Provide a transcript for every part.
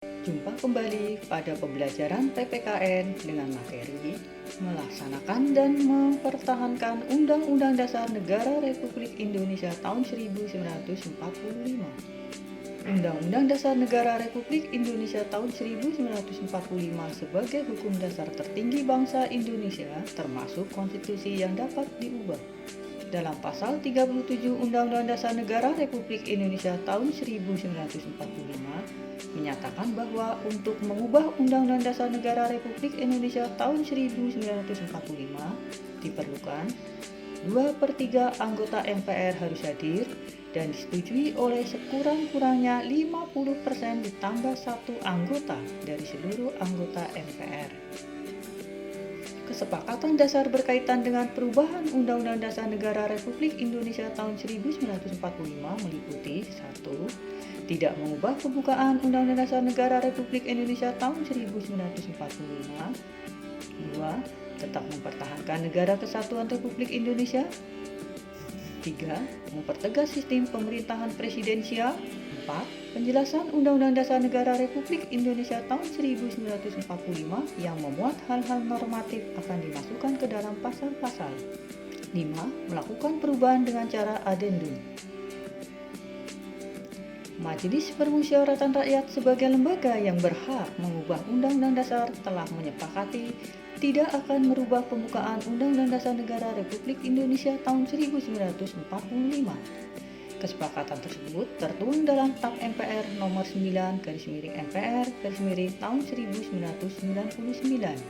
Jumpa kembali pada pembelajaran PPKN dengan materi melaksanakan dan mempertahankan Undang-Undang Dasar Negara Republik Indonesia tahun 1945. Undang-Undang Dasar Negara Republik Indonesia tahun 1945 sebagai hukum dasar tertinggi bangsa Indonesia termasuk konstitusi yang dapat diubah. Dalam pasal 37 Undang-Undang Dasar Negara Republik Indonesia tahun 1945 menyatakan bahwa untuk mengubah Undang-Undang Dasar Negara Republik Indonesia tahun 1945 diperlukan 2/3 anggota MPR harus hadir dan disetujui oleh sekurang-kurangnya 50% ditambah 1 anggota dari seluruh anggota MPR. Kesepakatan dasar berkaitan dengan perubahan Undang-Undang Dasar Negara Republik Indonesia tahun 1945 meliputi 1. Tidak mengubah pembukaan Undang-Undang Dasar Negara Republik Indonesia tahun 1945. 2. Tetap mempertahankan Negara Kesatuan Republik Indonesia. 3. Mempertegas sistem pemerintahan presidensial. 4. Penjelasan Undang-Undang Dasar Negara Republik Indonesia tahun 1945 yang memuat hal-hal normatif akan dimasukkan ke dalam pasal-pasal. 5. Melakukan perubahan dengan cara adendum. Majelis Permusyawaratan Rakyat sebagai lembaga yang berhak mengubah Undang-Undang Dasar telah menyepakati tidak akan merubah pembukaan Undang-Undang Dasar Negara Republik Indonesia tahun 1945. Kesepakatan tersebut tertuang dalam TAP MPR nomor 9/MPR tahun 1999.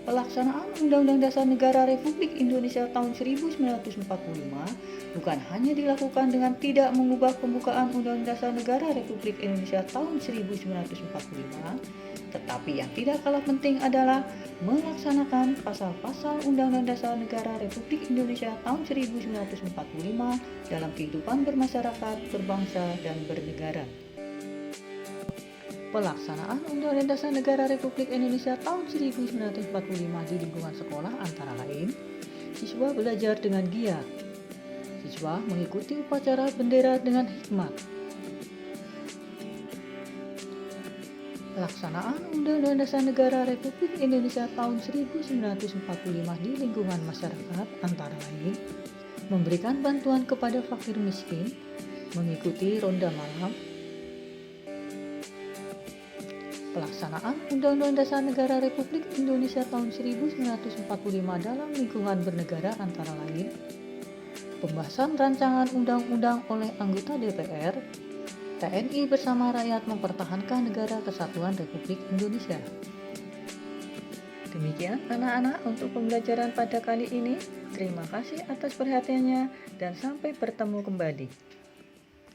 Pelaksanaan Undang-Undang Dasar Negara Republik Indonesia tahun 1945 bukan hanya dilakukan dengan tidak mengubah pembukaan Undang-Undang Dasar Negara Republik Indonesia tahun 1945, tetapi yang tidak kalah penting adalah melaksanakan pasal-pasal Undang-Undang Dasar Negara Republik Indonesia tahun 1945 dalam kehidupan bermasyarakat, berbangsa, dan bernegara. Pelaksanaan Undang-Undang Dasar Negara Republik Indonesia tahun 1945 di lingkungan sekolah antara lain, siswa belajar dengan giat, siswa mengikuti upacara bendera dengan hikmat. Pelaksanaan Undang-Undang Dasar Negara Republik Indonesia tahun 1945 di lingkungan masyarakat antara lain, memberikan bantuan kepada fakir miskin, mengikuti ronda malam. Pelaksanaan Undang-Undang Dasar Negara Republik Indonesia tahun 1945 dalam lingkungan bernegara antara lain, pembahasan rancangan undang-undang oleh anggota DPR, TNI bersama rakyat mempertahankan Negara Kesatuan Republik Indonesia. Demikian anak-anak untuk pembelajaran pada kali ini. Terima kasih atas perhatiannya dan sampai bertemu kembali.